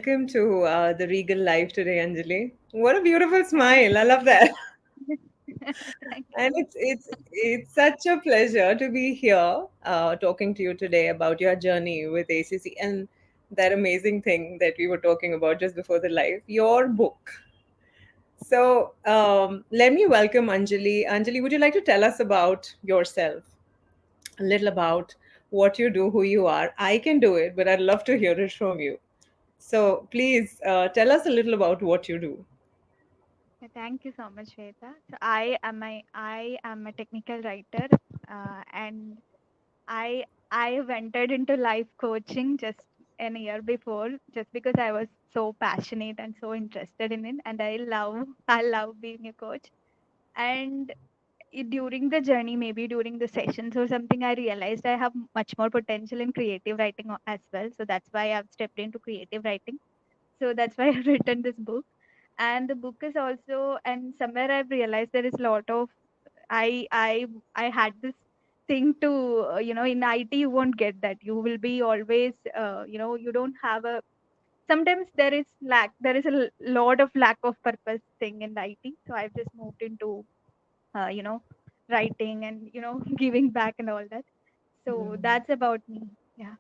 welcome to the Regal Live today, Anjali. What a beautiful smile! I love that. Thank And you. it's such a pleasure to be here talking to you today about your journey with ACC and that amazing thing that we were talking about just before the live, your book. So let me welcome Anjali. Anjali, would you like to tell us about yourself, a little about what you do, who you are? I can do it, but I'd love to hear it from you. So please tell us a little about what you do. Thank you so much, Shweta. So I am a technical writer, and I I have entered into life coaching just an year before, just because I was so passionate and so interested in it, and I love being a coach. And during the journey, maybe during the sessions or something, I realized I have much more potential in creative writing as well. So that's why I've stepped into creative writing. So that's why I've written this book. And the book is also, and somewhere I've realized there is a lot of, I had this thing to, in IT you won't get that. You will be always, you don't have a, sometimes there is a lot of lack of purpose thing in the IT. So I've just moved into, uh, you know writing and giving back and all that. So that's about me. Yeah.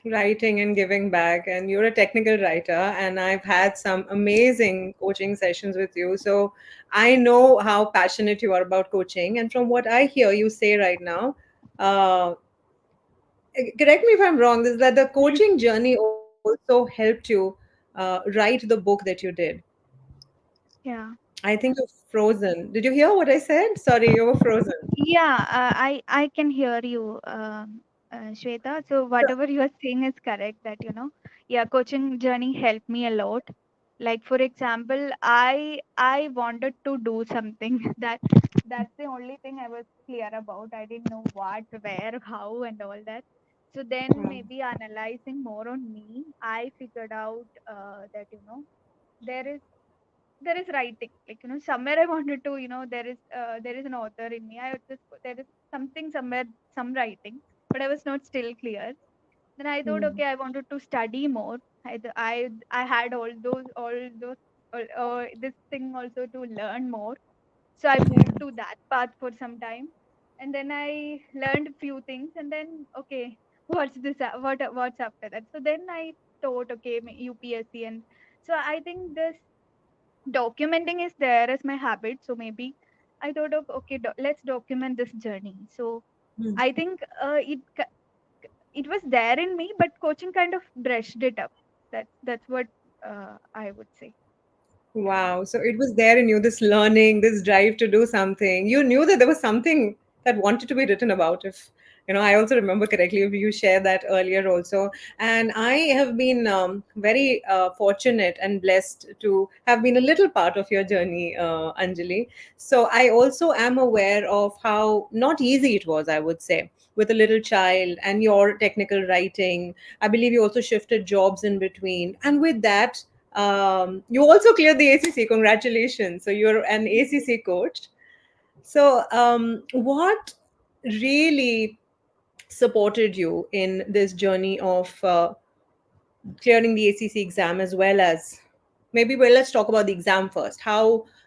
Writing and giving back, and you're a technical writer, and I've had some amazing coaching sessions with you, so I know how passionate you are about coaching. And from what I hear you say right now, uh, correct me if I'm wrong, is that the coaching journey also helped you write the book that you did. Yeah. I think you're frozen. Did you hear what I said? Sorry, you were frozen. Yeah, I can hear you, Shweta. So whatever you are saying is correct. That yeah, coaching journey helped me a lot. Like for example, I wanted to do something that's the only thing I was clear about. I didn't know what, where, how, and all that. So then Wow. maybe analyzing more on me, I figured out that there is there is writing, like somewhere I wanted to, there is an author in me. I just there is something somewhere, some writing, but I was not still clear. Then I thought, Hmm. okay, I wanted to study more. I had all those this thing also to learn more. So I moved to that path for some time, and then I learned few things, and then okay, what's this, what's after that? So then I thought, okay, UPSC. And so I think this documenting is there as my habit. So maybe I thought of, okay, let's document this journey. So I think it was there in me, but coaching kind of brushed it up. That's what I would say. Yeah. Wow. So it was there in you, this learning, this drive to do something. You knew that there was something that wanted to be written about. If, I also remember correctly, you shared that earlier also. And I have been very fortunate and blessed to have been a little part of your journey, Anjali. So I also am aware of how not easy it was, I would say, with a little child and your technical writing. I believe you also shifted jobs in between. And with that, you also cleared the ACC. Congratulations. So you're an ACC coach. So, what really supported you in this journey of clearing the ACC exam, as well as maybe, well, let's talk about the exam first.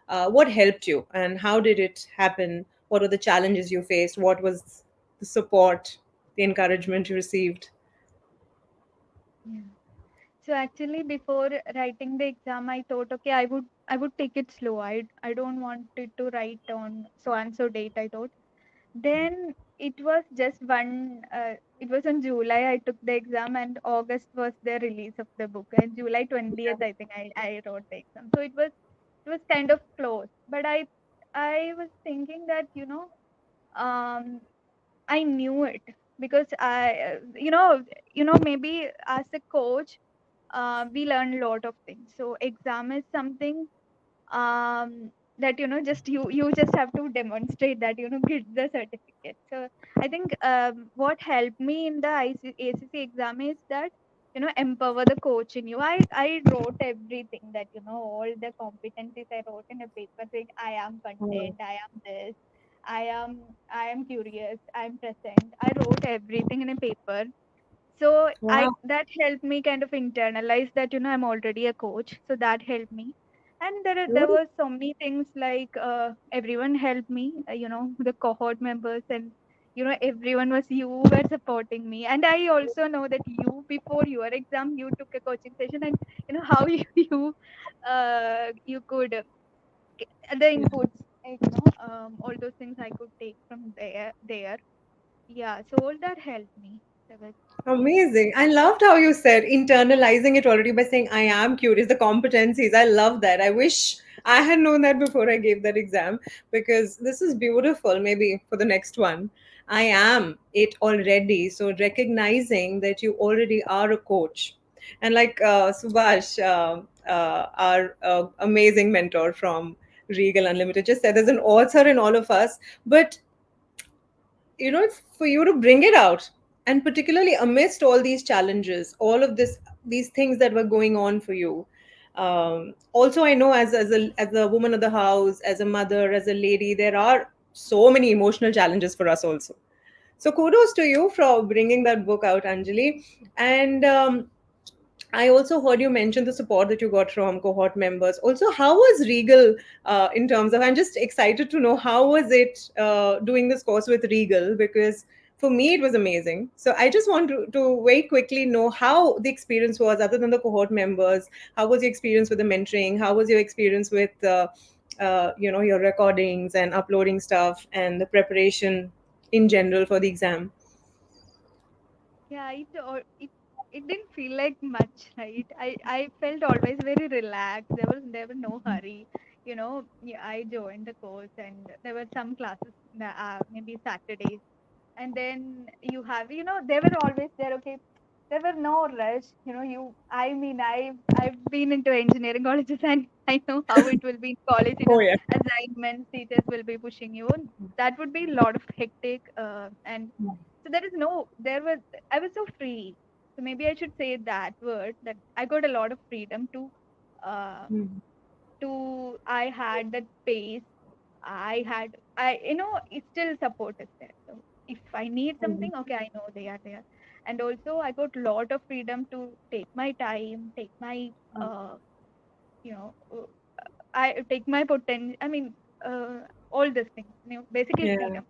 What helped you and how did it happen? What were the challenges you faced? What was the support, the encouragement you received? Yeah. So actually, before writing the exam, I thought, okay, I would take it slow. I don't want it to write on so and so date, I thought. Then it was just one. It was in July I took the exam, and August was the release of the book. And July 20th, I think I wrote the exam. So it was kind of close. But I was thinking that um I knew it, because maybe as a coach, we learn a lot of things. So exam is something, that just you just have to demonstrate that, get the certificate. So I think what helped me in the ACC exam is that, empower the coach in you. I wrote everything, that all the competencies I wrote in a paper, saying I am content, I am this, I am curious, I am present. I wrote everything in a paper. So I Wow. that helped me kind of internalize that, I'm already a coach, so that helped me. And there Beautiful. were so many things like, everyone helped me, the cohort members, and everyone was you were supporting me. And I also know that you, before your exam, you took a coaching session, and how you could the Yeah. inputs, all those things I could take from there. Yeah, so all that helped me. That was, Amazing. I loved how you said internalizing it already by saying, I am curious, the competencies. I love that. I wish I had known that before I gave that exam because this is beautiful. Maybe for the next one, I am it already. So recognizing that you already are a coach. And like Subhash, our amazing mentor from Regal Unlimited, just said there's an author in all of us. But for you to bring it out, and particularly amidst all these challenges, all of these things that were going on for you. Also, I know as a woman of the house, as a mother, as a lady, there are so many emotional challenges for us also. So kudos to you for bringing that book out, Anjali. And I also heard you mention the support that you got from cohort members. Also, how was Regal in terms of? I'm just excited to know how was it doing this course with Regal because for me it was amazing. So I just want to very quickly know how the experience was, other than the cohort members. How was your experience with the mentoring? How was your experience with your recordings and uploading stuff and the preparation in general for the exam? yeah, it didn't feel like much, right? I felt always very relaxed. There were no hurry. Yeah, I joined the course, and there were some classes, maybe Saturdays, and then you have, they were always there. Okay, there were no rush. I mean, I've been into engineering colleges, and I know how it will be in college. Oh yeah. Assignments, teachers will be pushing you. That would be a lot of hectic, and so there is no there was I was so free. So maybe I should say that word, that I got a lot of freedom uh I had that space. It's still support is there. So if I need something, okay, I know they are there. And also I got lot of freedom to take my time, take my you know uh, I take my potential. I mean, all these things. Basically Yeah. freedom.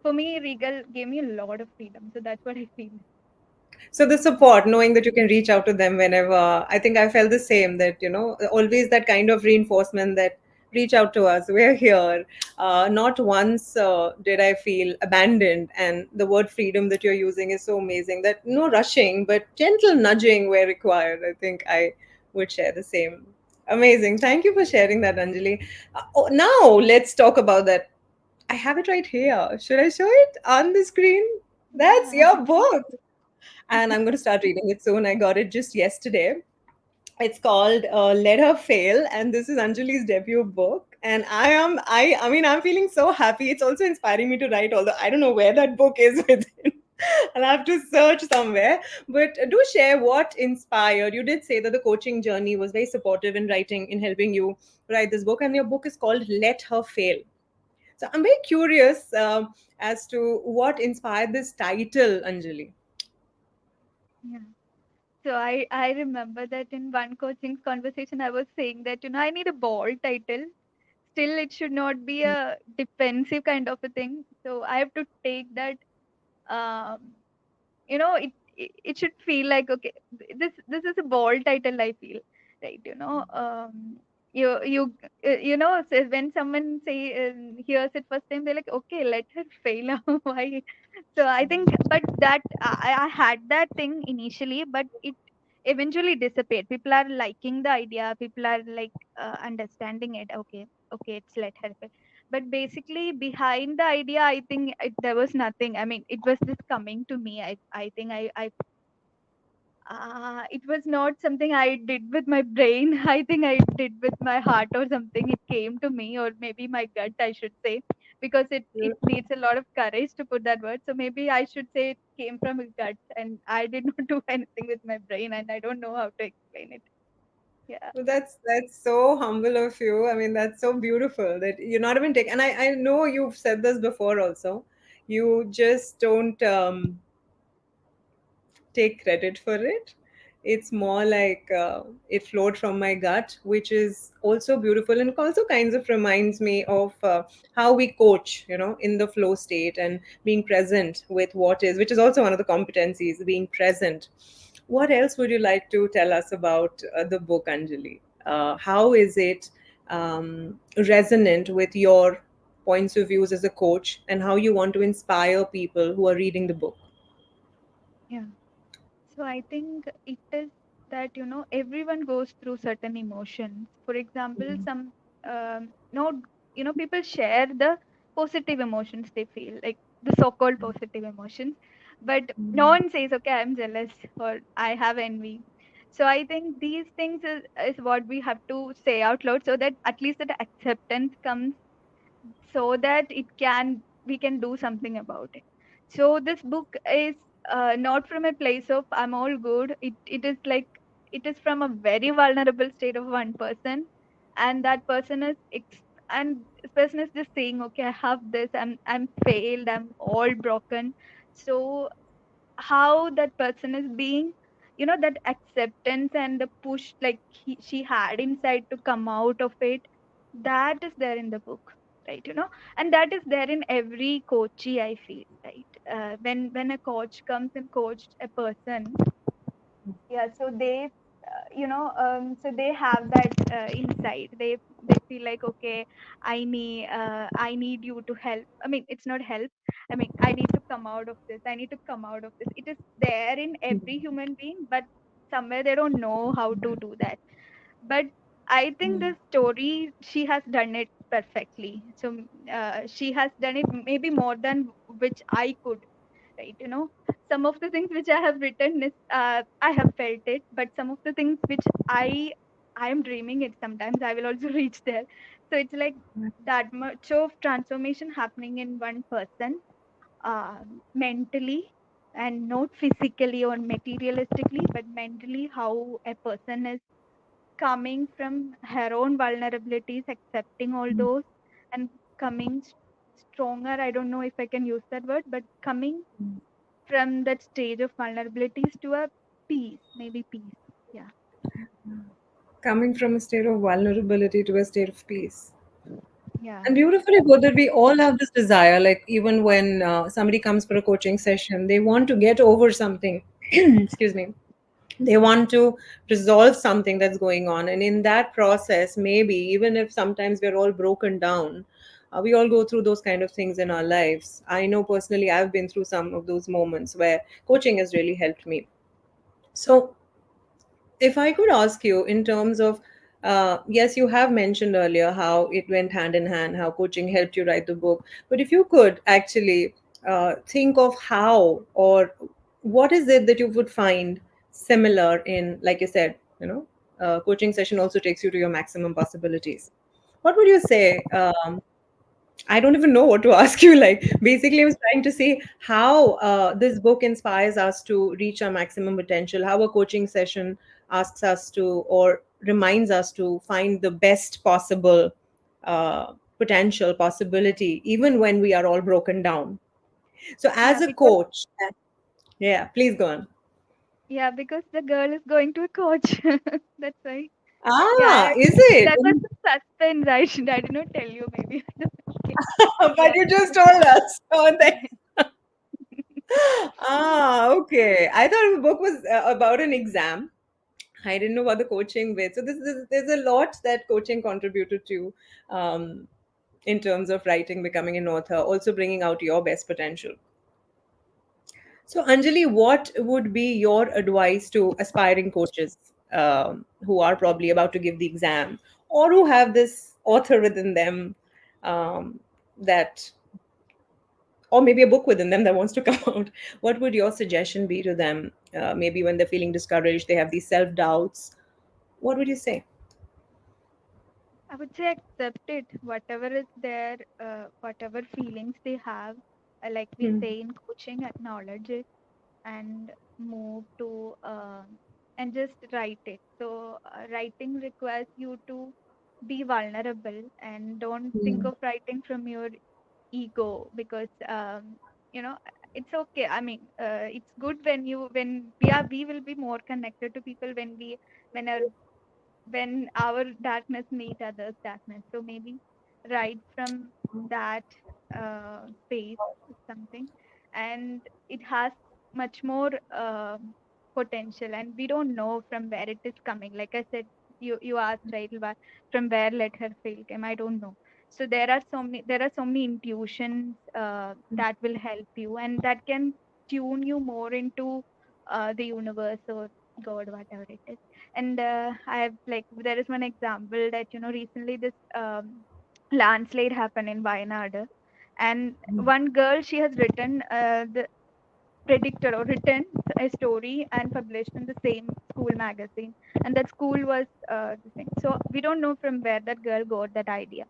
For me, Regal gave me a lot of freedom. So that's what I feel. So the support, knowing that you can reach out to them whenever, I think I felt the same, that, always that kind of reinforcement that reach out to us, we're here. Not once did I feel abandoned. And the word freedom that you're using is so amazing, that no rushing, but gentle nudging where required. I think I would share the same. Amazing. Thank you for sharing that, Anjali. Now let's talk about that. I have it right here. Should I show it on the screen? That's Yeah. your book and I'm going to start reading it soon. I got it just yesterday. It's called Let Her Fail, and this is Anjali's debut book. And I mean, I'm feeling so happy. It's also inspiring me to write, although I don't know where that book is within. I'll have to search somewhere. But do share what inspired. You did say that the coaching journey was very supportive in writing, in helping you write this book, and your book is called Let Her Fail. So I'm very curious as to what inspired this title, Anjali. Yeah. So I remember that in one coaching conversation I was saying that, I need a bold title. Still, it should not be a defensive kind of a thing. So I have to take that. Um, it should feel like, okay, this is a bold title. I feel, right. So when someone hears it first time, they're like, okay, let her fail. Why? So I think, but that I had that thing initially, but it eventually disappeared. People are liking the idea. People are like, understanding it. Okay, okay, it's let her fail. But basically, behind the idea, I think there was nothing. I mean, it was just coming to me. I think it was not something I did with my brain. I think I did with my heart or something. It came to me, or maybe my gut, I should say, because it needs a lot of courage to put that word. So maybe I should say it came from a gut, and I did not do anything with my brain, and I don't know how to explain it. Yeah. Well, that's so humble of you. I mean, that's so beautiful that you're not even taking. And I know you've said this before also. You just don't. take credit for it. It's more like it flowed from my gut, which is also beautiful, and also kinds of reminds me of how we coach, in the flow state and being present with what is, which is also one of the competencies, being present. What else would you like to tell us about the book, Anjali? How is it resonant with your points of views as a coach, and how you want to inspire people who are reading the book? Yeah. So I think it is that, everyone goes through certain emotions. For example, some, no, people share the positive emotions they feel, like the so-called positive emotions, but no one says, okay, I'm jealous or I have envy. So I think these things is what we have to say out loud, so that at least that acceptance comes, so that it can we can do something about it. So this book is not from a place of I'm all good. It is like, it is from a very vulnerable state of one person, and that person is and this person is just saying, okay, I have this, I'm failed, I'm all broken. So how that person is being, that acceptance and the push, like she had inside to come out of it, that is there in the book, right? And that is there in every coachee, I feel, right? When a coach comes and coached a person, yeah, so they so they have that insight. They feel like, okay, I need you to help. I mean, it's not help. I mean, I need to come out of this, I need to come out of this. It is there in every human being, but somewhere they don't know how to do that. But I think the story, she has done it perfectly. So she has done it maybe more than which I could, right? Some of the things which I have written is, I have felt it, but some of the things which I am dreaming it, sometimes I will also reach there. So it's like that much of transformation happening in one person, uh, mentally, and not physically or materialistically, but mentally, how a person is coming from her own vulnerabilities, accepting all those, and coming stronger. I don't know if I can use that word, but coming from that stage of vulnerabilities to a peace, maybe peace. Yeah. Coming from a state of vulnerability to a state of peace. Yeah. And beautifully put that we all have this desire, like even when somebody comes for a coaching session, they want to get over something. Excuse me. They want to resolve something that's going on. And in that process, maybe even if sometimes we're all broken down, we all go through those kind of things in our lives. I know personally, I've been through some of those moments where coaching has really helped me. So, if I could ask you in terms of, yes, you have mentioned earlier how it went hand in hand, how coaching helped you write the book. But if you could actually think of how, or what is it that you would find similar in, like you said, coaching session also takes you to your maximum possibilities. What would you say? I don't even know what to ask you. Like, basically, I was trying to see how this book inspires us to reach our maximum potential, how a coaching session asks us to or reminds us to find the best possible potential possibility, even when we are all broken down. So, Yeah, as a because coach, yeah, please go on. the girl is going to a coach. That's right. Ah, Yeah, is it? that was the suspense. I did not tell you, maybe. Okay. But Yeah. you just told us. Oh, okay. I thought the book was about an exam. I didn't know about the coaching bit. So there's a lot that coaching contributed to um, in terms of writing, becoming an author, also bringing out your best potential. So Anjali, what would be your advice to aspiring coaches who are probably about to give the exam or who have this author within them that or maybe a book within them that wants to come out? What would your suggestion be to them? Maybe when they're feeling discouraged, they have these self doubts. What would you say? I would say accept it, whatever is there, whatever feelings they have, like we Hmm. say in coaching, acknowledge it and move to, and just write it. So, writing requires you to be vulnerable, and don't think Hmm. of writing from your ego, because, you know it's okay. I mean, it's good when we will be more connected to people when our when our darkness meet others' darkness. So maybe right from that space is something, and it has much more potential, and we don't know from where it is coming. Like I said, you asked right, from where let her fail came. I don't know. So there are so many intuitions that will help you, and that can tune you more into the universe or God, whatever it is. And I have, like, there is one example that recently this landslide happened in Wayanad, and one girl, she has written the predicted or written a story and published in the same school magazine, and that school was the thing. So we don't know from where that girl got that idea.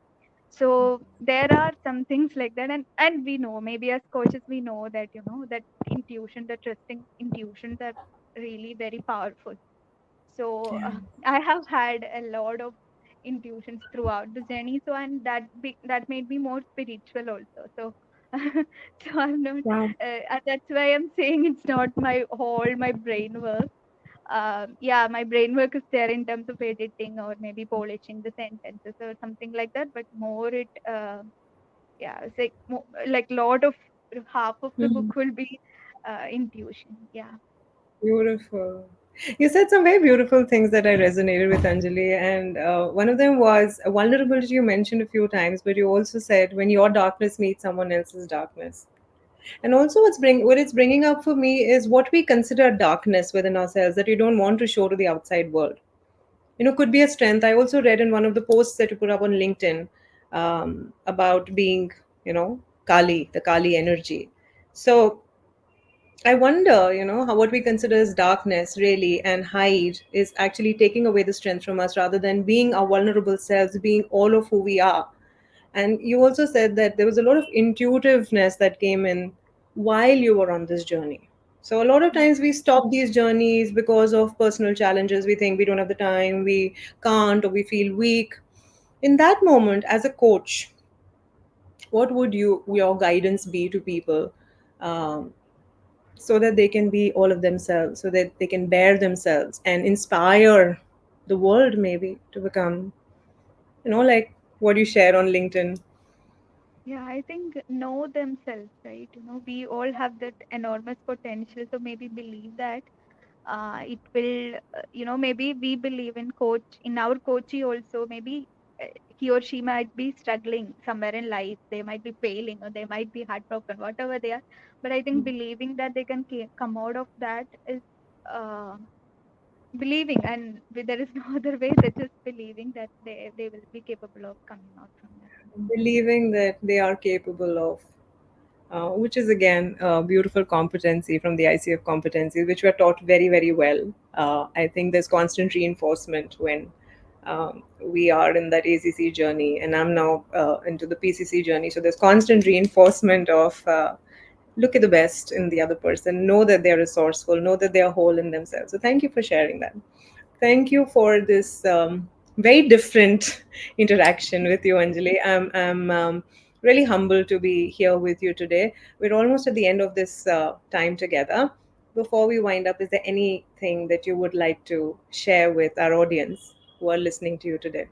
So there are some things like that, and we know, maybe as coaches we know that that intuition, the trusting intuitions are really very powerful. So Yeah. I have had a lot of intuitions throughout the journey. So, and that made me more spiritual also. So, so I'm not. Wow. That's why I'm saying it's not my whole my brain work. Yeah, my brain work is there in terms of editing or maybe polishing the sentences or something like that. But more it, yeah, it's like lot of half of the book Mhm. will be intuition. Yeah. Beautiful. You said some very beautiful things that I resonated with, Anjali, and one of them was vulnerability. You mentioned a few times, but you also said when your darkness meets someone else's darkness. And also, what it's bringing up for me is what we consider darkness within ourselves that you don't want to show to the outside world. Could be a strength. I also read in one of the posts that you put up on LinkedIn about being, Kali, the Kali energy. So I wonder, how what we consider as darkness really and hide is actually taking away the strength from us rather than being our vulnerable selves, being all of who we are. And you also said that there was a lot of intuitiveness that came in while you were on this journey. So a lot of times we stop these journeys because of personal challenges. We think we don't have the time, we can't, or we feel weak. In that moment, as a coach, what would your guidance be to people, um, so that they can be all of themselves, so that they can bear themselves and inspire the world maybe to become, like what you share on LinkedIn. Yeah, I think know themselves, right? We all have that enormous potential. So maybe believe that it will, maybe we believe in our coachee also. Maybe he or she might be struggling somewhere in life. They might be failing or they might be heartbroken, whatever they are. But I think believing that they can come out of that is uh, believing, and there is no other way than just believing that they will be capable of coming out from that. Believing that they are capable of, which is again a beautiful competency from the ICF competencies, which were taught very, very well. I think there's constant reinforcement when we are in that ACC journey, and I'm now into the PCC journey. So there's constant reinforcement of look at the best in the other person, know that they're resourceful, know that they're whole in themselves. So thank you for sharing that. Thank you for this very different interaction with you, Anjali. I'm really humbled to be here with you today. We're almost at the end of this time together. Before we wind up, is there anything that you would like to share with our audience who are listening to you today?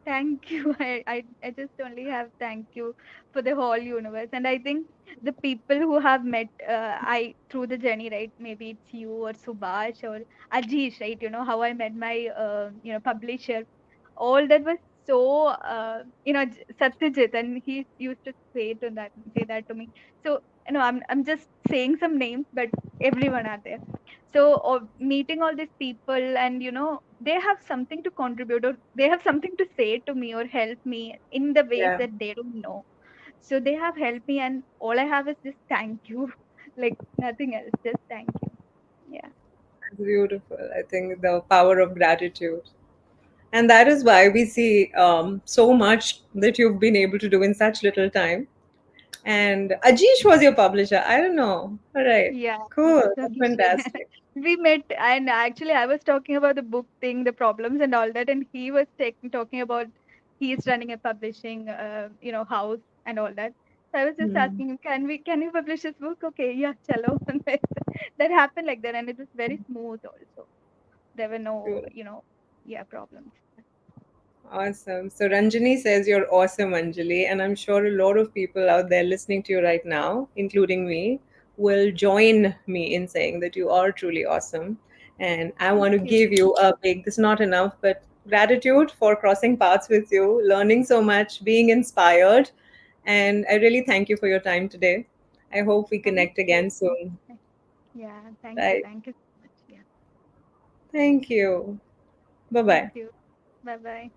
Thank you. I just only have thank you for the whole universe. And I think the people who have met I through the journey, right? Maybe it's you or Subhash or Ajish, right? How I met my publisher. All that was so Satyajit, and he used to say that to me. So I'm just saying some names, but everyone are there. So meeting all these people, and they have something to contribute, or they have something to say to me or help me in the ways Yeah, that they don't know. So they have helped me, and all I have is just thank you. Like nothing else, just thank you. Yeah. it's beautiful. I think the power of gratitude. And that is why we see so much that you've been able to do in such little time. And Ajish was your publisher. I don't know. All right. Yeah, Cool. that's That's Abhishek. fantastic. We met, and actually, I was talking about the book thing, the problems and all that, and he was talking about he's running a publishing, house and all that. So I was just Hmm. asking him, can you publish this book? Okay, yeah, chalo. That happened like that, and it was very smooth also. There were no, Good. yeah, problems. Awesome. So Ranjani says you're awesome, Anjali, and I'm sure a lot of people out there listening to you right now, including me, will join me in saying that you are truly awesome. And I want Thank to you. give you a big, this is not enough, but gratitude for crossing paths with you, learning so much, being inspired. And I really thank you for your time today. I hope we Thank connect you. again soon. Yeah, thank you. Right. Thank you so much. Yeah, Thank you. Bye thank bye. you. Bye bye.